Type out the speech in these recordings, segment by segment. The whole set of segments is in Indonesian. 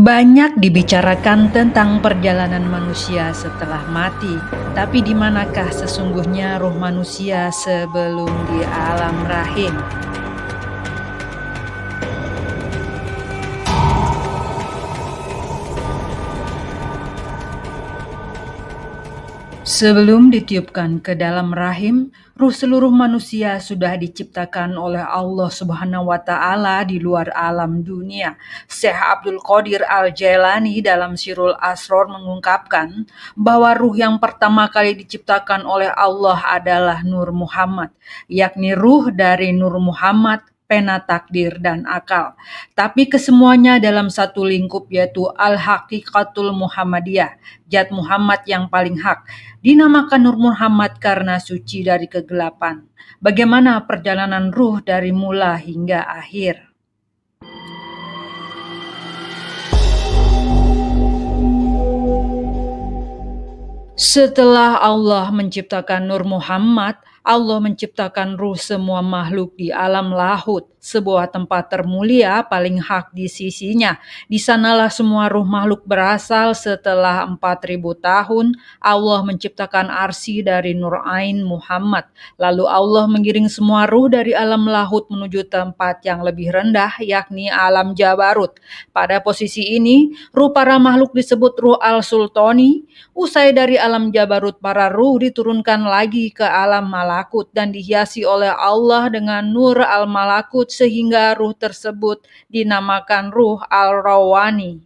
Banyak dibicarakan tentang perjalanan manusia setelah mati, tapi di manakah sesungguhnya ruh manusia sebelum di alam rahim? Sebelum ditiupkan ke dalam rahim, ruh seluruh manusia sudah diciptakan oleh Allah Subhanahu wa Ta'ala di luar alam dunia. Syekh Abdul Qadir Al-Jailani dalam Sirul Asror mengungkapkan bahwa ruh yang pertama kali diciptakan oleh Allah adalah Nur Muhammad, yakni ruh dari Nur Muhammad, pena takdir dan akal. Tapi kesemuanya dalam satu lingkup, yaitu Al-Haqiqatul Muhammadiyah, Zat Muhammad yang paling hak. Dinamakan Nur Muhammad karena suci dari kegelapan. Bagaimana perjalanan ruh dari mula hingga akhir? Setelah Allah menciptakan Nur Muhammad, Allah menciptakan ruh semua makhluk di alam lahut, sebuah tempat termulia paling hak di sisinya. Di sanalah semua ruh makhluk berasal. Setelah 4.000 tahun, Allah menciptakan arsy dari Nur Ain Muhammad. Lalu Allah mengiring semua ruh dari alam lahut menuju tempat yang lebih rendah, yakni alam Jabarut. Pada posisi ini, ruh para makhluk disebut ruh al-sultani. Usai dari alam Jabarut, para ruh diturunkan lagi ke alam malakut dan dihiasi oleh Allah dengan nur al-malakut sehingga ruh tersebut dinamakan ruh al-rawani.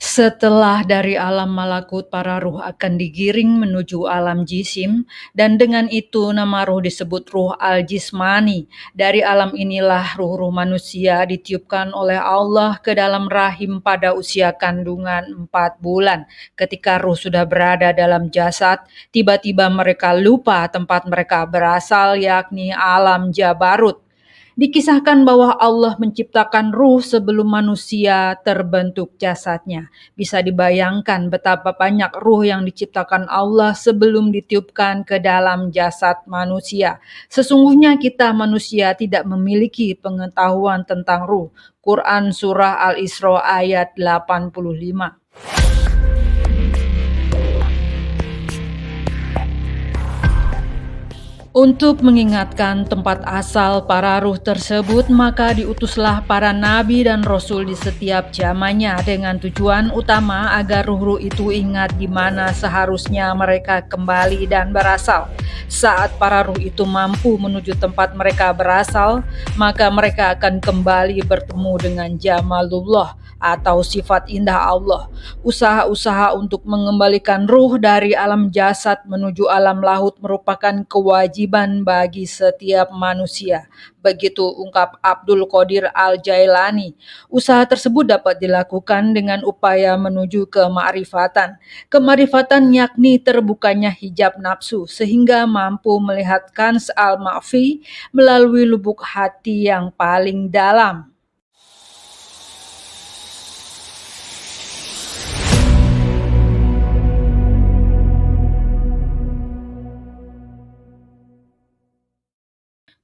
Setelah dari alam malakut, para ruh akan digiring menuju alam jisim, dan dengan itu nama ruh disebut ruh al-jismani. Dari alam inilah ruh-ruh manusia ditiupkan oleh Allah ke dalam rahim pada usia kandungan 4 bulan. Ketika ruh sudah berada dalam jasad, tiba-tiba mereka lupa tempat mereka berasal, yakni alam Jabarut. Dikisahkan bahwa Allah menciptakan ruh sebelum manusia terbentuk jasadnya. Bisa dibayangkan betapa banyak ruh yang diciptakan Allah sebelum ditiupkan ke dalam jasad manusia. Sesungguhnya kita manusia tidak memiliki pengetahuan tentang ruh. Quran Surah Al-Isra ayat 85. Untuk mengingatkan tempat asal para ruh tersebut, maka diutuslah para nabi dan rasul di setiap zamannya dengan tujuan utama agar ruh-ruh itu ingat di mana seharusnya mereka kembali dan berasal. Saat para ruh itu mampu menuju tempat mereka berasal, maka mereka akan kembali bertemu dengan Jamalullah atau sifat indah Allah. Usaha-usaha untuk mengembalikan ruh dari alam jasad menuju alam lahut merupakan kewajiban bagi setiap manusia. Begitu ungkap Abdul Qadir Al-Jailani. Usaha tersebut dapat dilakukan dengan upaya menuju kemarifatan. Kemarifatan yakni terbukanya hijab nafsu sehingga mampu melihat kans al-ma'fi melalui lubuk hati yang paling dalam.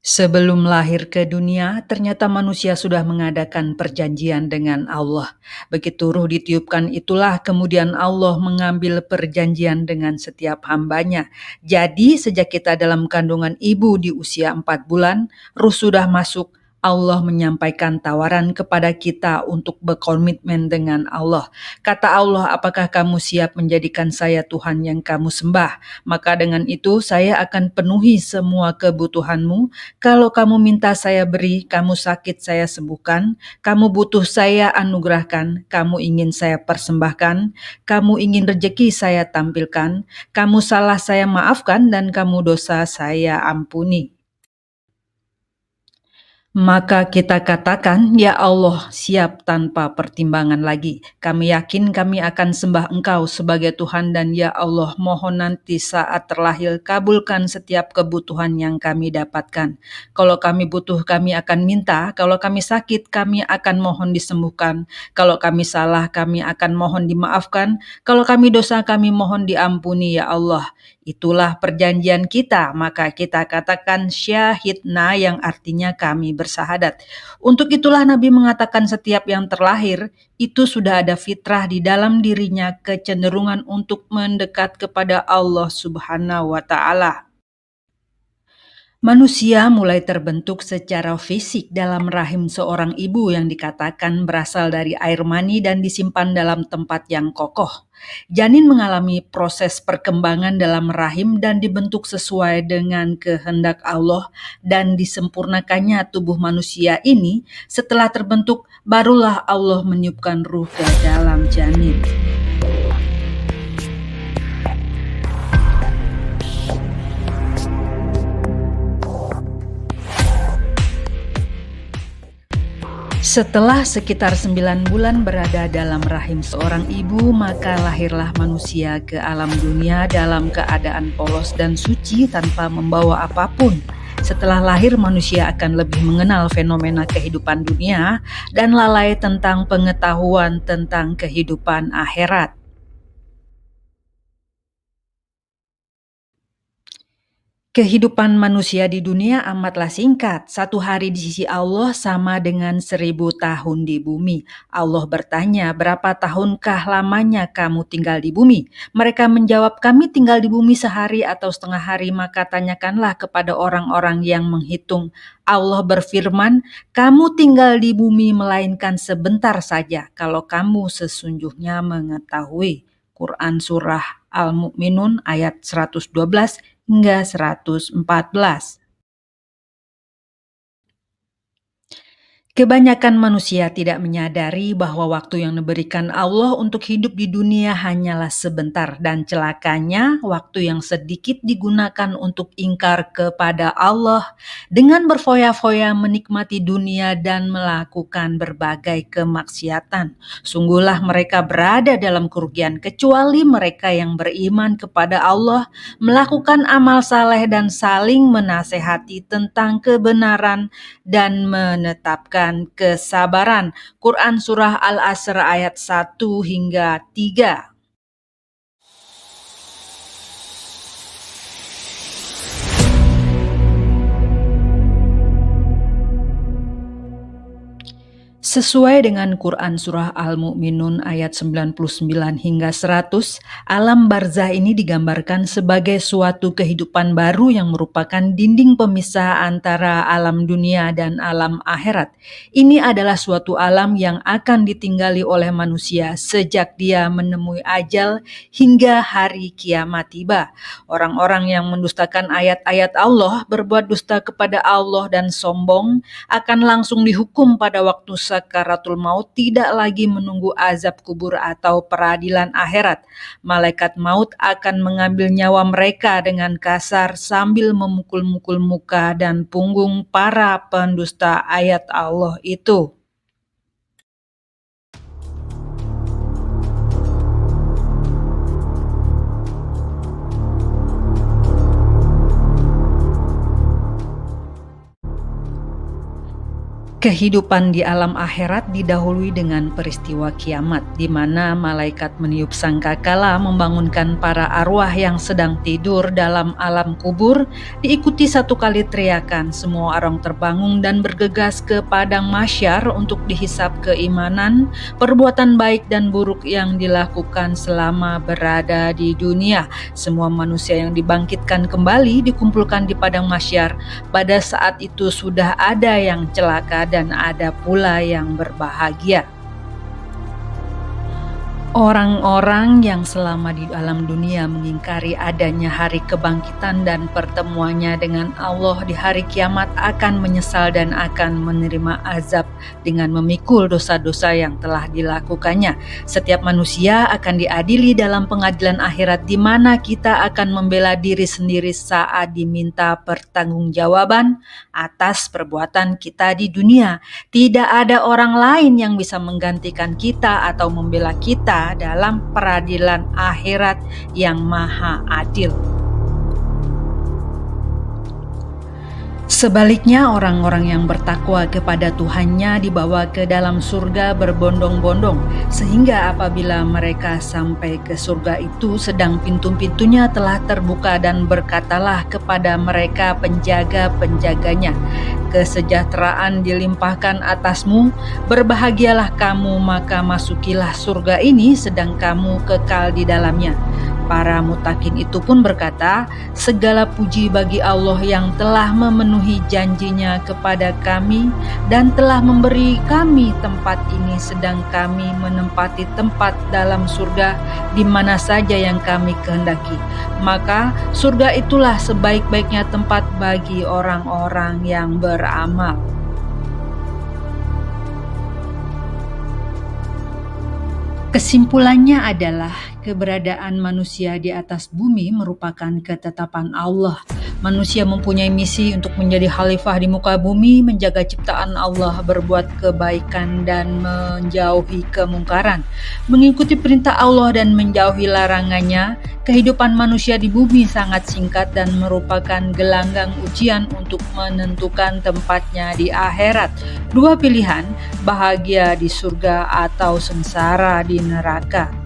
Sebelum lahir ke dunia, ternyata manusia sudah mengadakan perjanjian dengan Allah. Begitu ruh ditiupkan itulah kemudian Allah mengambil perjanjian dengan setiap hambanya. Jadi sejak kita dalam kandungan ibu di usia 4 bulan, ruh sudah masuk. Allah menyampaikan tawaran kepada kita untuk berkomitmen dengan Allah. Kata Allah, apakah kamu siap menjadikan saya Tuhan yang kamu sembah? Maka dengan itu saya akan penuhi semua kebutuhanmu. Kalau kamu minta saya beri, kamu sakit saya sembuhkan, kamu butuh saya anugerahkan, kamu ingin saya persembahkan, kamu ingin rejeki saya tampilkan, kamu salah saya maafkan, dan kamu dosa saya ampuni. Maka kita katakan, ya Allah, siap tanpa pertimbangan lagi. Kami yakin kami akan sembah Engkau sebagai Tuhan, dan ya Allah, mohon nanti saat terlahir kabulkan setiap kebutuhan yang kami dapatkan. Kalau kami butuh, kami akan minta. Kalau kami sakit, kami akan mohon disembuhkan. Kalau kami salah, kami akan mohon dimaafkan. Kalau kami dosa, kami mohon diampuni, ya Allah. Itulah perjanjian kita, maka kita katakan syahidna yang artinya kami bersahadat. Untuk itulah Nabi mengatakan setiap yang terlahir itu sudah ada fitrah di dalam dirinya kecenderungan untuk mendekat kepada Allah Subhanahu wa Ta'ala. Manusia mulai terbentuk secara fisik dalam rahim seorang ibu yang dikatakan berasal dari air mani dan disimpan dalam tempat yang kokoh. Janin mengalami proses perkembangan dalam rahim dan dibentuk sesuai dengan kehendak Allah dan disempurnakannya tubuh manusia ini. Setelah terbentuk, barulah Allah meniupkan ruh ke dalam janin. Setelah sekitar 9 bulan berada dalam rahim seorang ibu, maka lahirlah manusia ke alam dunia dalam keadaan polos dan suci tanpa membawa apapun. Setelah lahir, manusia akan lebih mengenal fenomena kehidupan dunia dan lalai tentang pengetahuan tentang kehidupan akhirat. Kehidupan manusia di dunia amatlah singkat. 1 hari di sisi Allah sama dengan 1000 tahun di bumi. Allah bertanya, berapa tahunkah lamanya kamu tinggal di bumi? Mereka menjawab, kami tinggal di bumi sehari atau setengah hari. Maka tanyakanlah kepada orang-orang yang menghitung. Allah berfirman, kamu tinggal di bumi melainkan sebentar saja kalau kamu sesungguhnya mengetahui. Quran Surah Al-Mu'minun ayat 112 hingga 114. Kebanyakan manusia tidak menyadari bahwa waktu yang diberikan Allah untuk hidup di dunia hanyalah sebentar, dan celakanya waktu yang sedikit digunakan untuk ingkar kepada Allah dengan berfoya-foya menikmati dunia dan melakukan berbagai kemaksiatan. Sungguhlah mereka berada dalam kerugian, kecuali mereka yang beriman kepada Allah, melakukan amal saleh dan saling menasehati tentang kebenaran dan menetapkan kesabaran. Quran Surah Al-Asr ayat 1 hingga 3. Sesuai dengan Quran Surah Al-Mu'minun ayat 99 hingga 100, alam barzah ini digambarkan sebagai suatu kehidupan baru yang merupakan dinding pemisah antara alam dunia dan alam akhirat. Ini adalah suatu alam yang akan ditinggali oleh manusia sejak dia menemui ajal hingga hari kiamat tiba. Orang-orang yang mendustakan ayat-ayat Allah, berbuat dusta kepada Allah dan sombong akan langsung dihukum pada waktu sakaratul maut, tidak lagi menunggu azab kubur atau peradilan akhirat. Malaikat maut akan mengambil nyawa mereka dengan kasar sambil memukul-mukul muka dan punggung para pendusta ayat Allah itu. Kehidupan di alam akhirat didahului dengan peristiwa kiamat, di mana malaikat meniup sangkakala membangunkan para arwah yang sedang tidur dalam alam kubur. Diikuti 1 kali teriakan, semua orang terbangun dan bergegas ke padang mahsyar untuk dihisap keimanan, perbuatan baik dan buruk yang dilakukan selama berada di dunia. Semua manusia yang dibangkitkan kembali dikumpulkan di padang mahsyar. Pada saat itu sudah ada yang celaka dan ada pula yang berbahagia. Orang-orang yang selama di alam dunia mengingkari adanya hari kebangkitan dan pertemuannya dengan Allah di hari kiamat akan menyesal dan akan menerima azab dengan memikul dosa-dosa yang telah dilakukannya. Setiap manusia akan diadili dalam pengadilan akhirat, di mana kita akan membela diri sendiri saat diminta pertanggungjawaban atas perbuatan kita di dunia. Tidak ada orang lain yang bisa menggantikan kita atau membela kita dalam peradilan akhirat yang maha adil. Sebaliknya orang-orang yang bertakwa kepada Tuhannya dibawa ke dalam surga berbondong-bondong, sehingga apabila mereka sampai ke surga itu sedang pintu-pintunya telah terbuka dan berkatalah kepada mereka penjaga-penjaganya, kesejahteraan dilimpahkan atasmu, berbahagialah kamu maka masukilah surga ini sedang kamu kekal di dalamnya. Para mutakin itu pun berkata, segala puji bagi Allah yang telah memenuhi janjinya kepada kami dan telah memberi kami tempat ini sedang kami menempati tempat dalam surga di mana saja yang kami kehendaki. Maka surga itulah sebaik-baiknya tempat bagi orang-orang yang beramal. Kesimpulannya adalah keberadaan manusia di atas bumi merupakan ketetapan Allah. Manusia mempunyai misi untuk menjadi khalifah di muka bumi, menjaga ciptaan Allah, berbuat kebaikan dan menjauhi kemungkaran, mengikuti perintah Allah dan menjauhi larangannya. Kehidupan manusia di bumi sangat singkat dan merupakan gelanggang ujian untuk menentukan tempatnya di akhirat. Dua pilihan, bahagia di surga atau sengsara di neraka.